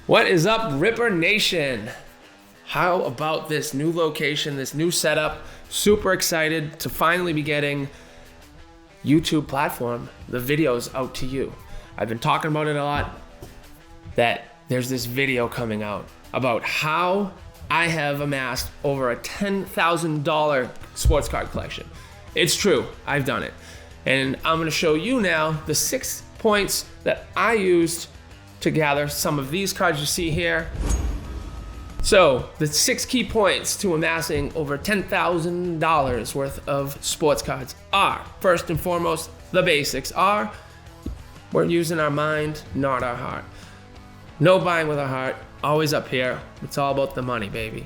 What is up, Ripper Nation? How about this new location, this new setup? Super excited to finally be getting YouTube platform, the videos out to you. I've been talking about it a lot, that there's this video coming out about how I have amassed over a $10,000 sports card collection. It's true, I've done it. And I'm gonna show you now the 6 points that I used to gather some of these cards you see here. So the 6 key points to amassing over $10,000 worth of sports cards are, first and foremost, the basics are, we're using our mind, not our heart. No buying with our heart, always up here. It's all about the money, baby.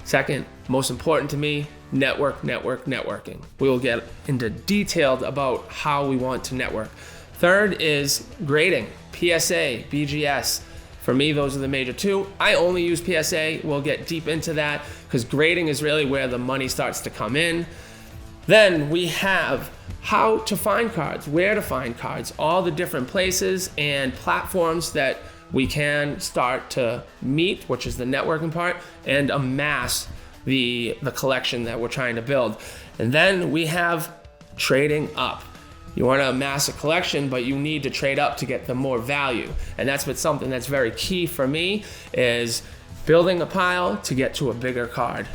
Second, most important to me, networking. We will get into detailed about how we want to network. Third is grading, PSA, BGS. For me, those are the major 2. I only use PSA. We'll get deep into that because grading is really where the money starts to come in. Then we have how to find cards, where to find cards, all the different places and platforms that we can start to meet, which is the networking part, and amass the collection that we're trying to build. And then we have trading up. You want to amass a collection, but you need to trade up to get the more value. And that's what's something that's very key for me, is building a pile to get to a bigger card.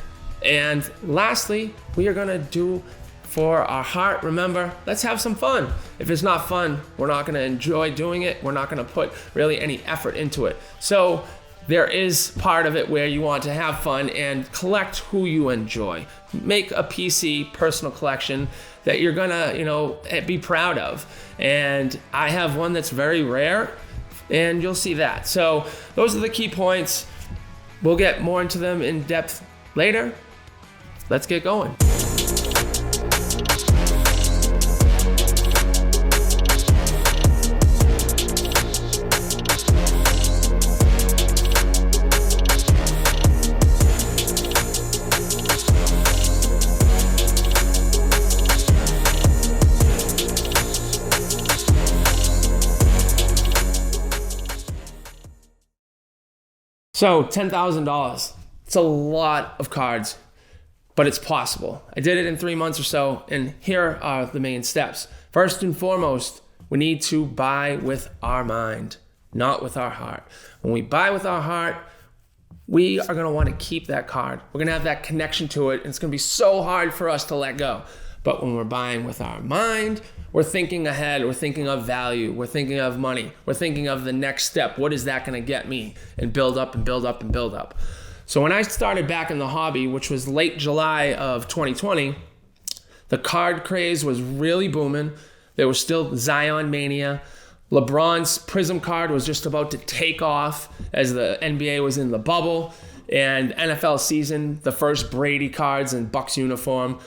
And lastly, we are going to do for our heart, remember, let's have some fun. If it's not fun, we're not going to enjoy doing it. We're not going to put really any effort into it. So there is part of it where you want to have fun and collect who you enjoy. Make a PC personal collection that you're gonna, be proud of. And I have one that's very rare, and you'll see that. So those are the key points. We'll get more into them in depth later. Let's get going. So $10,000, it's a lot of cards, but it's possible. I did it in 3 months or so, and here are the main steps. First and foremost, we need to buy with our mind, not with our heart. When we buy with our heart, we are gonna wanna keep that card. We're gonna have that connection to it, and it's gonna be so hard for us to let go. But when we're buying with our mind, we're thinking ahead, we're thinking of value, we're thinking of money, we're thinking of the next step. What is that gonna get me? And build up and build up and build up. So when I started back in the hobby, which was late July of 2020, the card craze was really booming. There was still Zion mania. LeBron's Prism card was just about to take off as the NBA was in the bubble. And NFL season, the first Brady cards and Bucks uniform.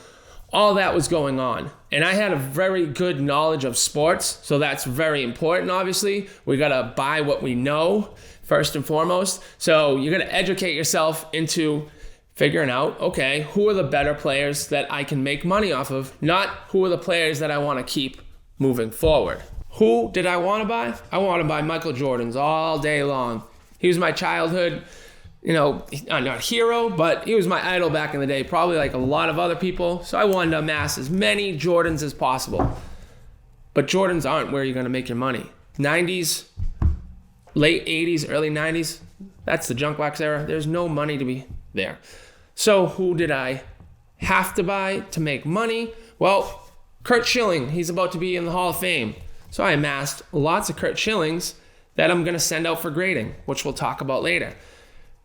All that was going on. And I had a very good knowledge of sports, so that's very important, obviously. We gotta buy what we know, first and foremost. So you're gonna educate yourself into figuring out, okay, who are the better players that I can make money off of, not who are the players that I wanna keep moving forward. Who did I wanna buy? I wanna buy Michael Jordan's all day long. He was my childhood, not hero, but he was my idol back in the day, probably like a lot of other people. So I wanted to amass as many Jordans as possible. But Jordans aren't where you're gonna make your money. 90s, late 80s, early 90s, that's the junk wax era. There's no money to be there. So who did I have to buy to make money? Well, Curt Schilling, he's about to be in the Hall of Fame. So I amassed lots of Curt Schillings that I'm gonna send out for grading, which we'll talk about later.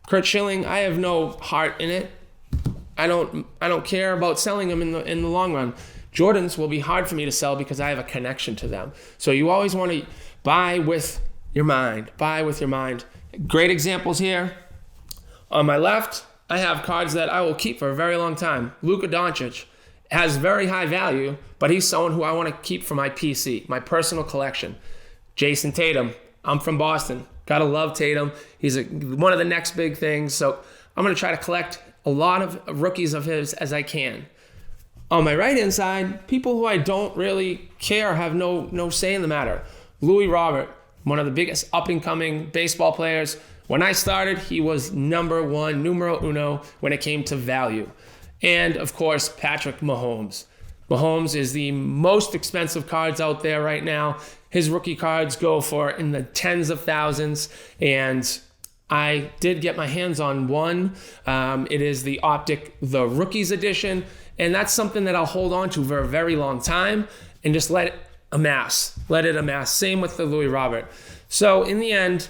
Curt Schilling, I have no heart in it. I don't care about selling them in the long run. Jordans will be hard for me to sell because I have a connection to them. So you always want to buy with your mind. Buy with your mind. Great examples here. On my left, I have cards that I will keep for a very long time. Luka has very high value, but he's someone who I want to keep for my PC, my personal collection. Jason Tatum, I'm from Boston. Gotta love Tatum. He's one of the next big things. So I'm gonna try to collect a lot of rookies of his as I can. On my right-hand side, people who I don't really care, have no say in the matter. Louis Robert, one of the biggest up-and-coming baseball players, When I started, he was number one, numero uno, when it came to value. And of course, Patrick Mahomes. Mahomes is the most expensive cards out there right now. His rookie cards go for in the tens of thousands, and I did get my hands on one. It is the the Rookies edition, and that's something that I'll hold on to for a very long time and just let it amass. Let it amass. Same with the Louis Robert. So in the end,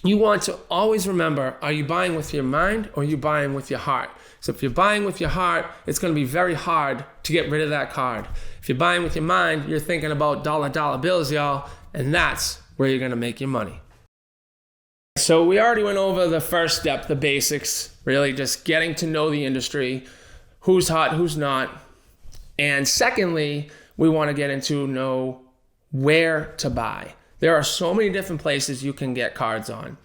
you want to always remember, are you buying with your mind or are you buying with your heart? So if you're buying with your heart, it's going to be very hard to get rid of that card. If you're buying with your mind, you're thinking about dollar bills, y'all, and that's where you're going to make your money. So we already went over the first step, the basics, really just getting to know the industry, who's hot, who's not. And secondly, we want to get into know where to buy. There are so many different places you can get cards on.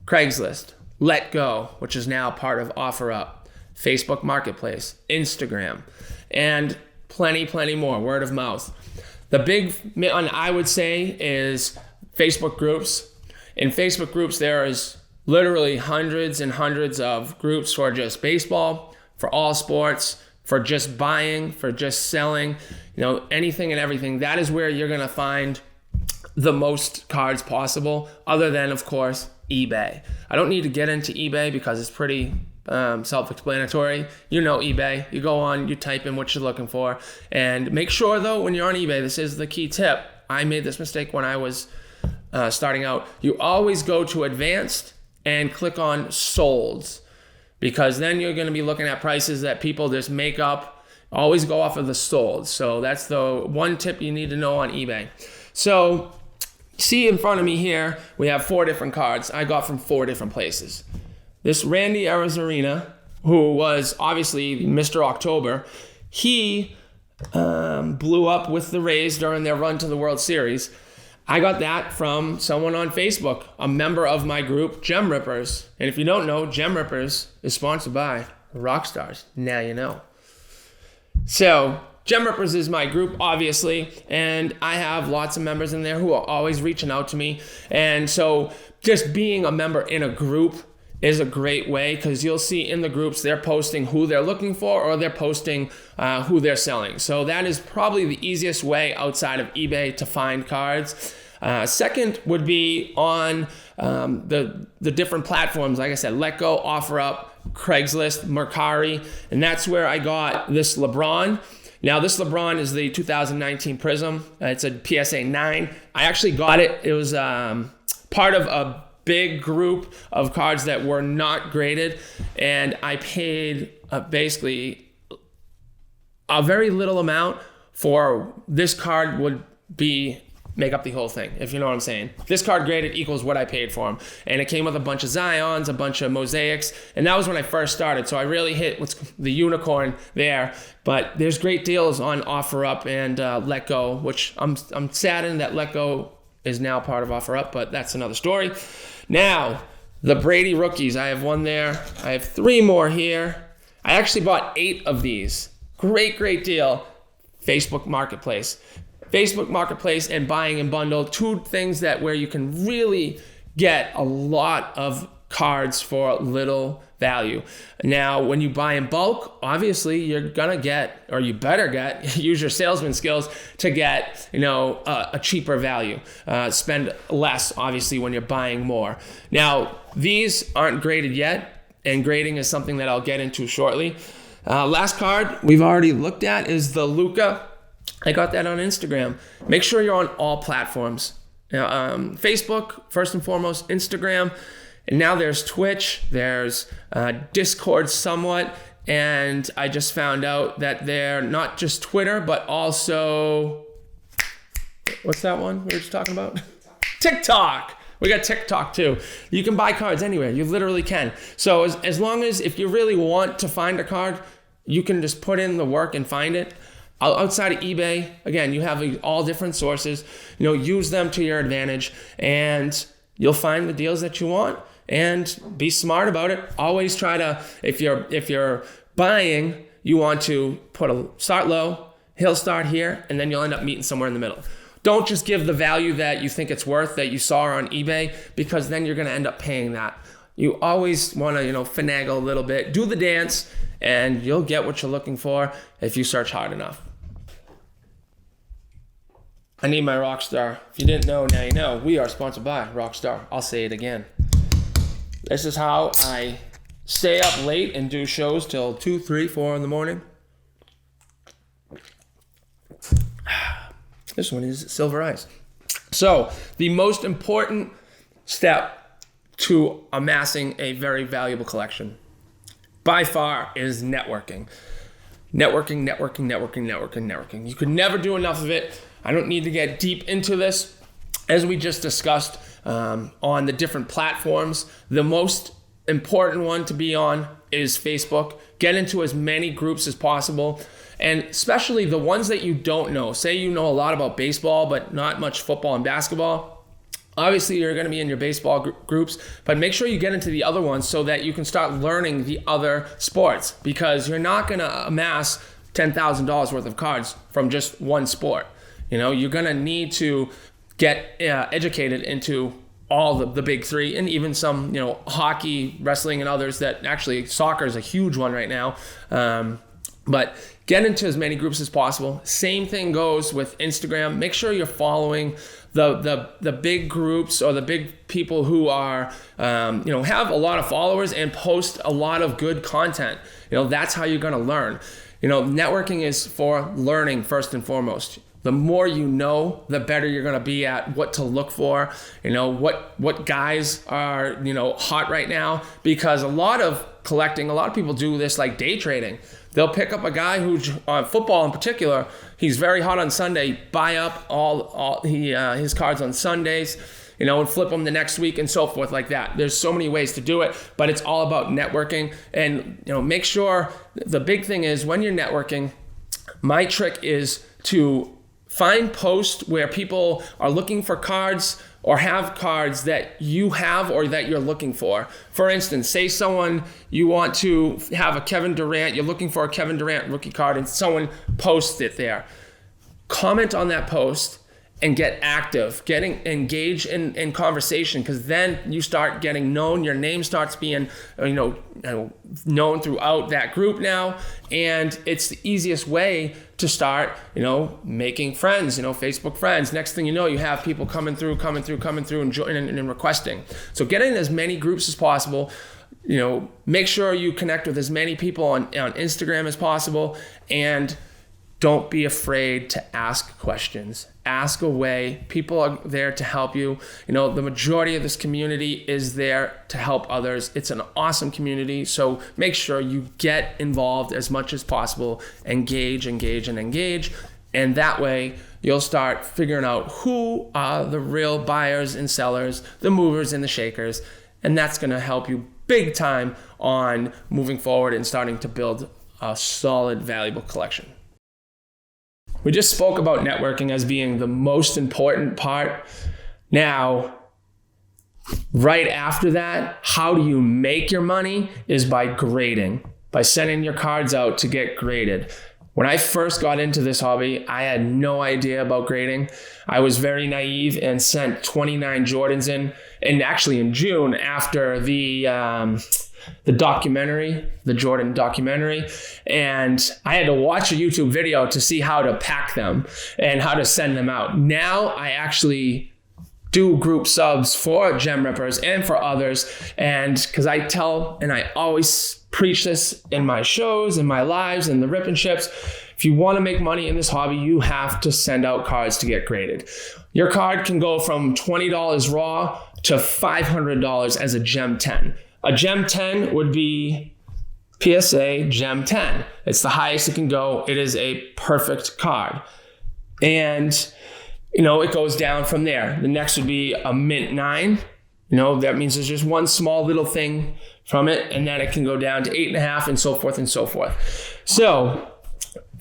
Craigslist, Let Go, which is now part of OfferUp, Facebook Marketplace, Instagram, and plenty more, word of mouth. The big one I would say is Facebook groups. In Facebook groups, there is literally hundreds and hundreds of groups for just baseball, for all sports, for just buying, for just selling, anything and everything. That is where you're gonna find the most cards possible, other than, of course, eBay. I don't need to get into eBay because it's pretty self-explanatory. eBay. You go on, you type in what you're looking for, and make sure though when you're on eBay, this is the key tip. I made this mistake when I was starting out. You always go to advanced and click on solds, because then you're going to be looking at prices that people just make up. Always go off of the solds. So that's the one tip you need to know on eBay. So see in front of me here, we have 4 different cards I got from 4 different places. This Randy Arozarena, who was obviously Mr. October, he blew up with the Rays during their run to the World Series. I got that from someone on Facebook, a member of my group, Gem Rippers. And if you don't know, Gem Rippers is sponsored by Rockstars. Now you know. So Gem Rippers is my group, obviously, and I have lots of members in there who are always reaching out to me. And so just being a member in a group is a great way, because you'll see in the groups they're posting who they're looking for, or they're posting who they're selling. So that is probably the easiest way outside of eBay to find cards. Second would be on the different platforms. Like I said, Let Go, OfferUp, Craigslist, Mercari, and that's where I got this LeBron. Now this LeBron is the 2019 Prism. It's a PSA 9. I actually got it. It was part of a big group of cards that were not graded, and I paid basically a very little amount for this card would make up the whole thing, if you know what I'm saying. This card graded equals what I paid for them, and it came with a bunch of Zions, a bunch of Mosaics, and that was when I first started, so I really hit what's the unicorn there. But there's great deals on OfferUp and Let Go, which I'm saddened that Let Go is now part of OfferUp, but that's another story. Now, the Brady rookies. I have one there. I have 3 more here. I actually bought 8 of these. Great deal. Facebook Marketplace. Facebook Marketplace and buying in bundle. 2 things where you can really get a lot of cards for little value. Now, when you buy in bulk, obviously you're gonna get, or you better get, use your salesman skills to get, a cheaper value. Spend less, obviously, when you're buying more. Now, these aren't graded yet, and grading is something that I'll get into shortly. Last card we've already looked at is the Luka. I got that on Instagram. Make sure you're on all platforms. Facebook, first and foremost, Instagram. And now there's Twitch, there's Discord somewhat, and I just found out that they're not just Twitter, but also, what's that one we were just talking about? TikTok. We got TikTok too. You can buy cards anywhere. You literally can. So as long as, if you really want to find a card, you can just put in the work and find it. Outside of eBay, again, you have all different sources. Use them to your advantage, and you'll find the deals that you want. And be smart about it. Always try to, if you're buying, you want to start low, he'll start here, and then you'll end up meeting somewhere in the middle. Don't just give the value that you think it's worth that you saw on eBay, because then you're going to end up paying that. You always want to, finagle a little bit, do the dance, and you'll get what you're looking for if you search hard enough. I need my Rockstar. If you didn't know, now you know. We are sponsored by Rockstar. I'll say it again. This is how I stay up late and do shows till 2, 3, 4 in the morning. This one is Silver Ice. So the most important step to amassing a very valuable collection by far is networking. Networking. You could never do enough of it. I don't need to get deep into this. As we just discussed on the different platforms, the most important one to be on is Facebook. Get into as many groups as possible, and especially the ones that you don't know. Say you know a lot about baseball, but not much football and basketball. Obviously, you're going to be in your baseball groups, but make sure you get into the other ones so that you can start learning the other sports, because you're not going to amass $10,000 worth of cards from just one sport. You're going to need to get educated into all the big three, and even some, hockey, wrestling, and others. That actually, soccer is a huge one right now. But get into as many groups as possible. Same thing goes with Instagram. Make sure you're following the big groups or the big people who are, have a lot of followers and post a lot of good content. That's how you're going to learn. Networking is for learning first and foremost. The more you know, the better you're going to be at what to look for, what guys are, hot right now, because a lot of people do this like day trading. They'll pick up a guy who's on football in particular. He's very hot on Sunday, buy up his cards on Sundays, and flip them the next week and so forth like that. There's so many ways to do it, but it's all about networking. And, make sure the big thing is when you're networking, my trick is to find posts where people are looking for cards or have cards that you have or that you're looking for. For instance, say you want to have a Kevin Durant, you're looking for a Kevin Durant rookie card, and someone posts it there. Comment on that post and get active, engaged in conversation, because then you start getting known. Your name starts being known throughout that group now, and it's the easiest way to start making friends, Facebook friends. Next thing you know, you have people coming through and joining and requesting. So get in as many groups as possible. Make sure you connect with as many people on Instagram as possible, and don't be afraid to ask questions. Ask away. People are there to help you. The majority of this community is there to help others. It's an awesome community. So make sure you get involved as much as possible. Engage. And that way you'll start figuring out who are the real buyers and sellers, the movers and the shakers. And that's going to help you big time on moving forward and starting to build a solid, valuable collection. We just spoke about networking as being the most important part. Now, right after that, how do you make your money is by grading, by sending your cards out to get graded. When I first got into this hobby, I had no idea about grading. I was very naive and sent 29 Jordans in, and actually in June after the documentary, the Jordan documentary, and I had to watch a YouTube video to see how to pack them and how to send them out. Now I actually do group subs for Gem Rippers and for others, and because I tell, and I always preach this in my shows, in my lives, in the Rip and Ships, if you want to make money in this hobby, you have to send out cards to get graded. Your card can go from $20 raw to $500 as a Gem 10. A Gem 10 would be PSA Gem 10. It's the highest it can go. It is a perfect card. And, it goes down from there. The next would be a Mint 9. That means there's just one small little thing from it, and then it can go down to 8.5 and so forth and so forth. So,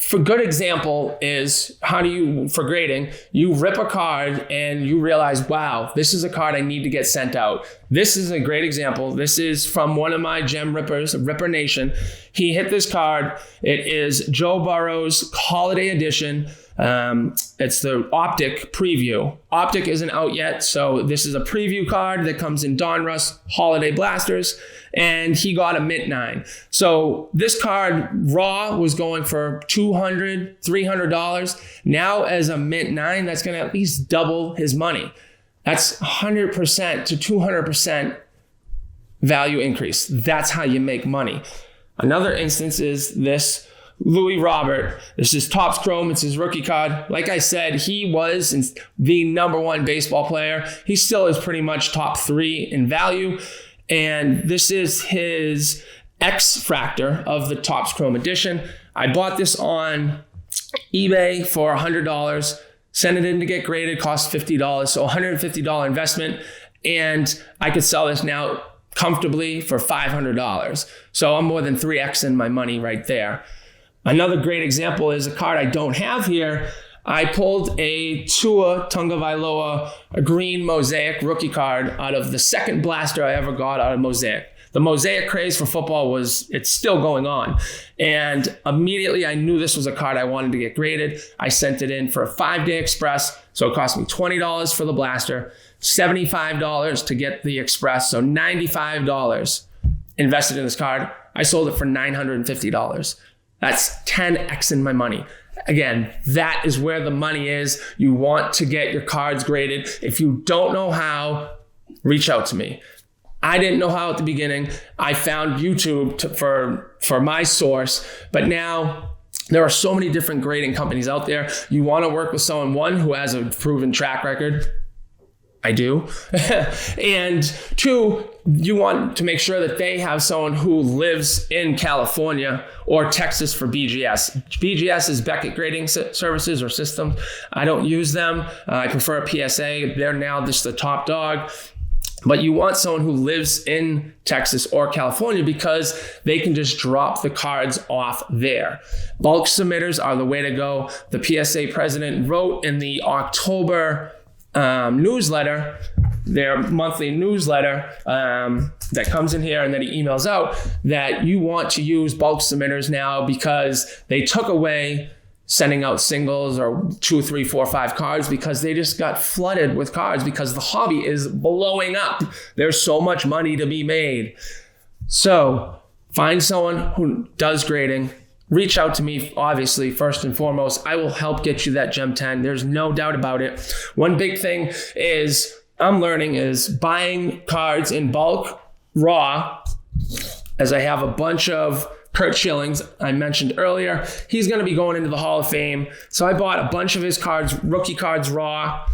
for good example is for grading, you rip a card and you realize, wow, this is a card I need to get sent out. This is a great example. This is from one of my Gem Rippers, RIPPAH Nation. He hit this card. It is Joe Burrow's Holiday Edition. It's the Optic Preview. Optic isn't out yet, so this is a preview card that comes in Donruss Holiday Blasters, and he got a mint 9. So this card raw was going for $200, $300. Now as a mint 9, that's going to at least double his money. That's 100% to 200% value increase. That's how you make money. Another instance is this Louis Robert. This is Topps Chrome. It's his rookie card. Like I said, he was the #1 baseball player. He still is pretty much top 3 in value. And this is his X Fractor of the Topps Chrome edition. I bought this on eBay for $100. Sent it in to get graded, cost $50. So $150 investment. And I could sell this now comfortably for $500. So I'm more than 3X in my money right there. Another great example is a card I don't have here. I pulled a Tua Tagovailoa, a green Mosaic rookie card out of the second blaster I ever got out of Mosaic. The Mosaic craze for football it's still going on. And immediately I knew this was a card I wanted to get graded. I sent it in for a 5-day express. So it cost me $20 for the blaster, $75 to get the express. So $95 invested in this card. I sold it for $950. That's 10X in my money. Again, that is where the money is. You want to get your cards graded. If you don't know how, reach out to me. I didn't know how at the beginning. I found YouTube for my source, but now there are so many different grading companies out there. You want to work with someone, one, who has a proven track record. I do. And 2, you want to make sure that they have someone who lives in California or Texas for BGS. BGS is Beckett Grading Services or Systems. I don't use them. I prefer a PSA. They're now just the top dog. But you want someone who lives in Texas or California because they can just drop the cards off there. Bulk submitters are the way to go. The PSA president wrote in the October newsletter, their monthly newsletter that comes in here and that he emails out, that you want to use bulk submitters now because they took away sending out singles or 2, 3, 4, 5 cards because they just got flooded with cards because the hobby is blowing up. There's so much money to be made. So find someone who does grading. Reach out to me, obviously, first and foremost. I will help get you that Gem 10. There's no doubt about it. One big thing I'm learning is buying cards in bulk, raw, as I have a bunch of Kurt Schilling's, I mentioned earlier. He's going to be going into the Hall of Fame. So I bought a bunch of his cards, rookie cards raw,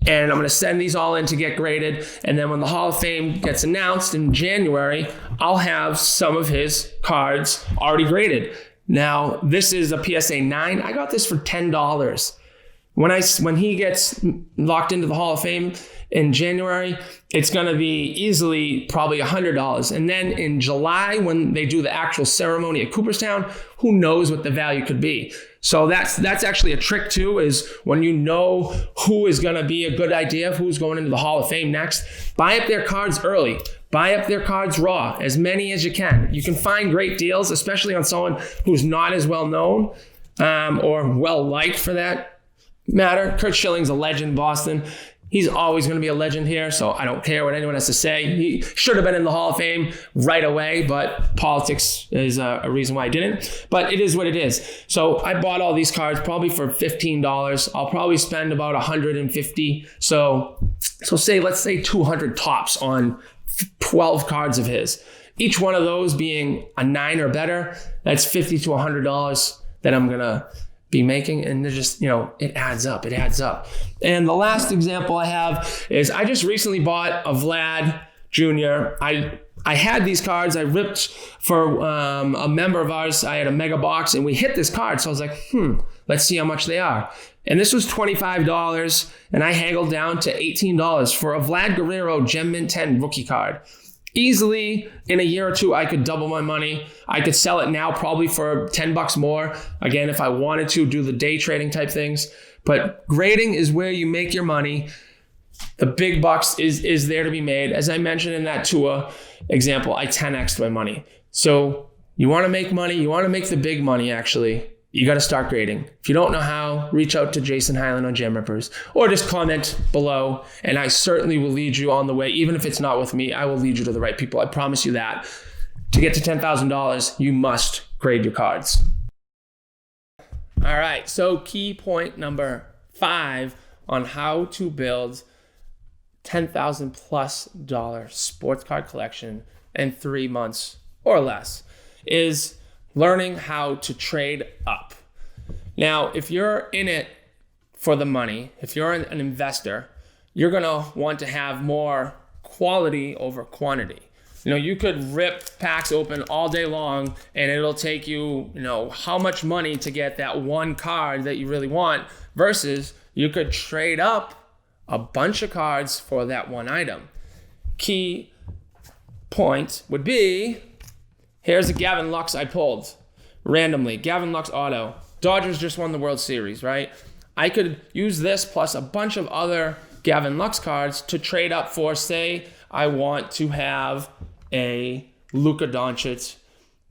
and I'm going to send these all in to get graded. And then when the Hall of Fame gets announced in January, I'll have some of his cards already graded. Now, this is a PSA 9. I got this for $10. When he gets locked into the Hall of Fame in January, it's going to be easily probably $100. And then in July, when they do the actual ceremony at Cooperstown, who knows what the value could be. So that's actually a trick too, is when you know who is going to be a good idea of who's going into the Hall of Fame next, buy up their cards early. Buy up their cards raw, as many as you can. You can find great deals, especially on someone who's not as well known or well liked for that matter. Kurt Schilling's a legend in Boston. He's always going to be a legend here, so I don't care what anyone has to say. He should have been in the Hall of Fame right away, but politics is a reason why I didn't. But it is what it is. So I bought all these cards probably for $15. I'll probably spend about $150. So let's say 200 tops on 12 cards of his. Each one of those being a 9 or better, that's $50 to $100 that I'm going to be making, and they're just, it adds up. And the last example I have is I just recently bought a Vlad Jr. I had these cards I ripped for a member of ours. I had a mega box and we hit this card, so I was like, let's see how much they are. And this was $25, and I haggled down to $18 for a Vlad Guerrero Gem Mint 10 rookie card. Easily, in a year or two, I could double my money. I could sell it now probably for $10 more. Again, if I wanted to do the day trading type things. But grading is where you make your money. The big bucks is there to be made. As I mentioned in that Tua example, I 10x'd my money. So you want to make money. You want to make the big money, actually. you got to start grading. If you don't know how, reach out to Jason Highland on Gem Rippers, or just comment below, and I certainly will lead you on the way. Even if it's not with me, I will lead you to the right people. I promise you that. To get to $10,000, you must grade your cards. All right, so key point number 5 on how to build $10,000+ sports card collection in 3 months or less is learning how to trade up. Now, if you're in it for the money, if you're an investor, you're gonna want to have more quality over quantity. You could rip packs open all day long and it'll take you, how much money to get that one card that you really want, versus you could trade up a bunch of cards for that one item. Key point would be, here's a Gavin Lux I pulled randomly. Gavin Lux auto. Dodgers just won the World Series, right? I could use this plus a bunch of other Gavin Lux cards to trade up for, say, I want to have a Luka Doncic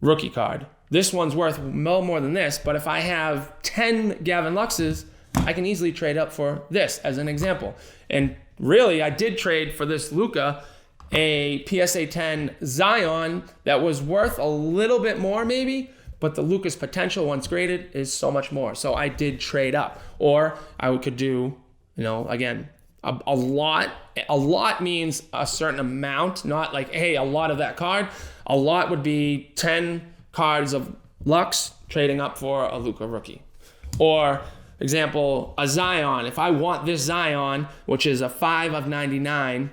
rookie card. This one's worth no more than this, but if I have 10 Gavin Luxes, I can easily trade up for this as an example. And really, I did trade for this Luka, a PSA 10 Zion that was worth a little bit more maybe, but the Luka's potential once graded is so much more. So I did trade up. Or I could do, again, a lot. A lot means a certain amount, not like, hey, a lot of that card. A lot would be 10 cards of Lux trading up for a Luka rookie. Or example, a Zion. If I want this Zion, which is a 5 of 99,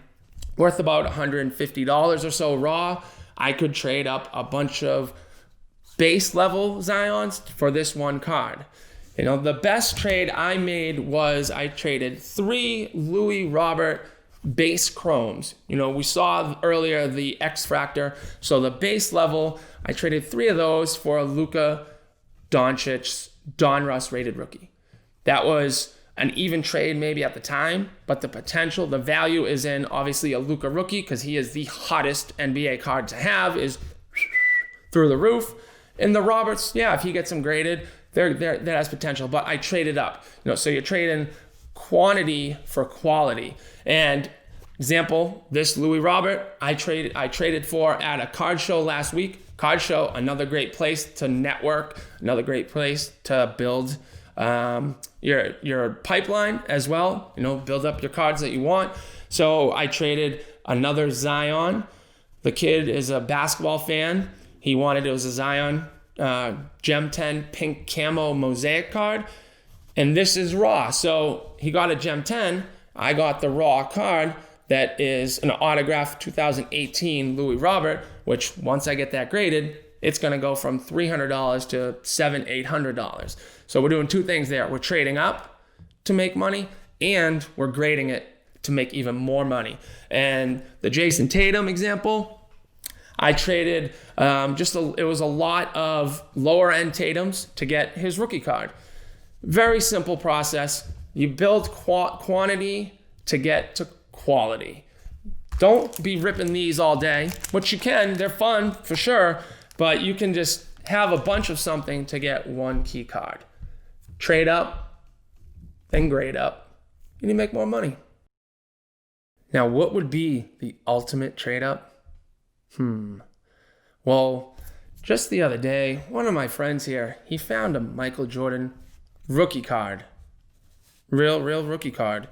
worth about $150 or so raw, I could trade up a bunch of base level Zions for this one card. The best trade I made was I traded 3 Louis Robert base chromes. We saw earlier the X Factor. So the base level, I traded 3 of those for a Luka Doncic Donruss rated rookie. That was an even trade maybe at the time, but the potential, the value is in obviously a Luka rookie because he is the hottest NBA card to have, is through the roof. And the Roberts, yeah, if he gets them graded, that has potential. But I traded up. So you're trading quantity for quality. And example, this Louis Robert, I traded for at a card show last week. Card show, another great place to network, another great place to build your pipeline as well, build up your cards that you want. So I traded another Zion. The kid is a basketball fan. He wanted, it was a Zion Gem 10 pink camo mosaic card. And this is raw. So he got a Gem 10. I got the raw card that is an autographed 2018 Louis Robert, which once I get that graded, it's going to go from $300 to $700, $800. So we're doing 2 things there. We're trading up to make money, and we're grading it to make even more money. And the Jason Tatum example, I traded it was a lot of lower end Tatums to get his rookie card. Very simple process. You build quantity to get to quality. Don't be ripping these all day, which you can. They're fun for sure. But you can just have a bunch of something to get one key card. Trade up, then grade up, and you make more money. Now, what would be the ultimate trade up? Well, just the other day, one of my friends here, he found a Michael Jordan rookie card. Real rookie card.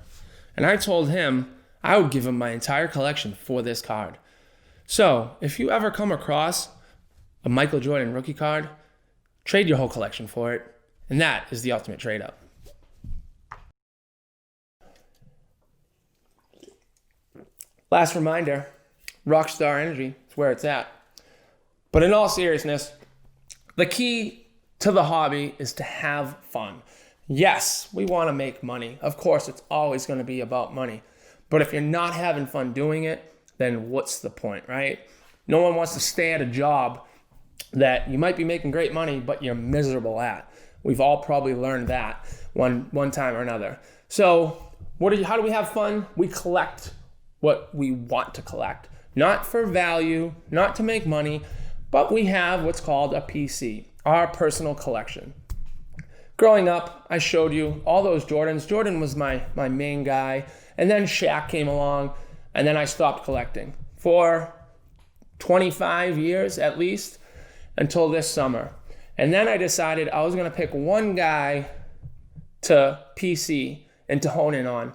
And I told him I would give him my entire collection for this card. So, if you ever come across a Michael Jordan rookie card, trade your whole collection for it. And that is the ultimate trade up. Last reminder, Rockstar Energy is where it's at. But in all seriousness, the key to the hobby is to have fun. Yes, we want to make money. Of course, it's always going to be about money. But if you're not having fun doing it, then what's the point, right? No one wants to stay at a job that you might be making great money, but you're miserable at. We've all probably learned that one time or another. So how do we have fun? We collect what we want to collect. Not for value, not to make money, but we have what's called a PC, our personal collection. growing up, I showed you all those Jordans. Jordan was my main guy. And then Shaq came along, and then I stopped collecting for 25 years at least until this summer. And then I decided I was going to pick one guy to PC and to hone in on.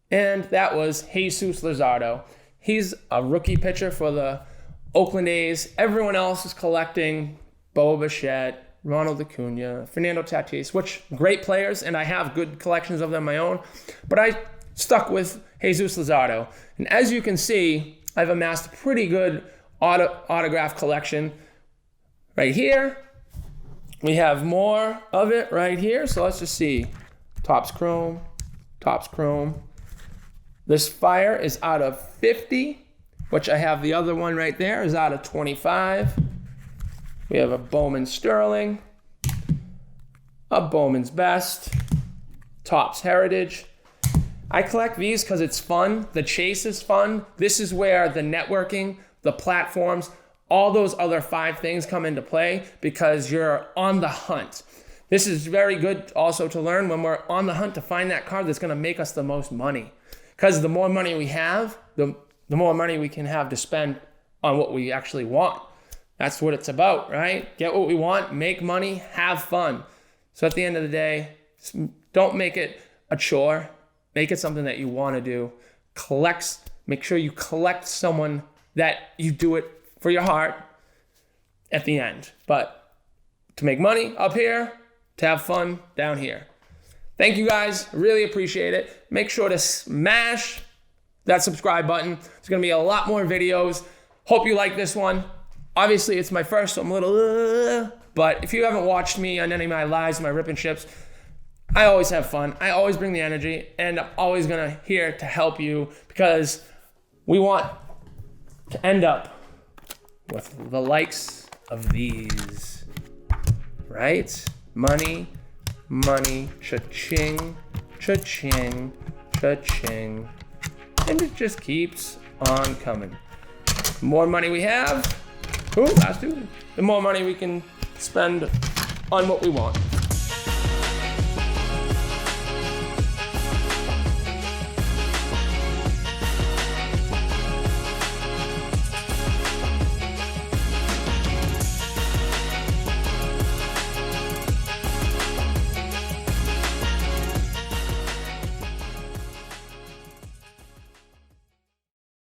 And that was Jesus Luzardo. He's a rookie pitcher for the Oakland A's. Everyone else is collecting Bo Bichette, Ronald Acuna, Fernando Tatis, which great players, and I have good collections of them my own. But I stuck with Jesus Luzardo. And as you can see, I've amassed a pretty good autograph collection right here. We have more of it right here. So let's just see. Topps Chrome, Topps Chrome. This Fire is out of 50, which I have the other one right there is out of 25. We have a Bowman Sterling, a Bowman's Best, Topps Heritage. I collect these because it's fun. The chase is fun. This is where the networking, the platforms, all those other 5 things come into play because you're on the hunt. This is very good also to learn when we're on the hunt to find that card that's going to make us the most money. Because the more money we have, the more money we can have to spend on what we actually want. That's what it's about, right? Get what we want, make money, have fun. So at the end of the day, don't make it a chore. Make it something that you want to do. Make sure you collect someone that you do it for your heart at the end. But to make money up here, to have fun down here. Thank you guys. Really appreciate it. Make sure to smash that subscribe button. There's going to be a lot more videos. Hope you like this one. Obviously, it's my first, so I'm a little, but if you haven't watched me on any of my lives, my rip and ships, I always have fun. I always bring the energy, and I'm always going to here to help you because we want to end up with the likes of these, right? Money, money, cha-ching, cha-ching, cha-ching. And it just keeps on coming. The more money we have, the more money we can spend on what we want.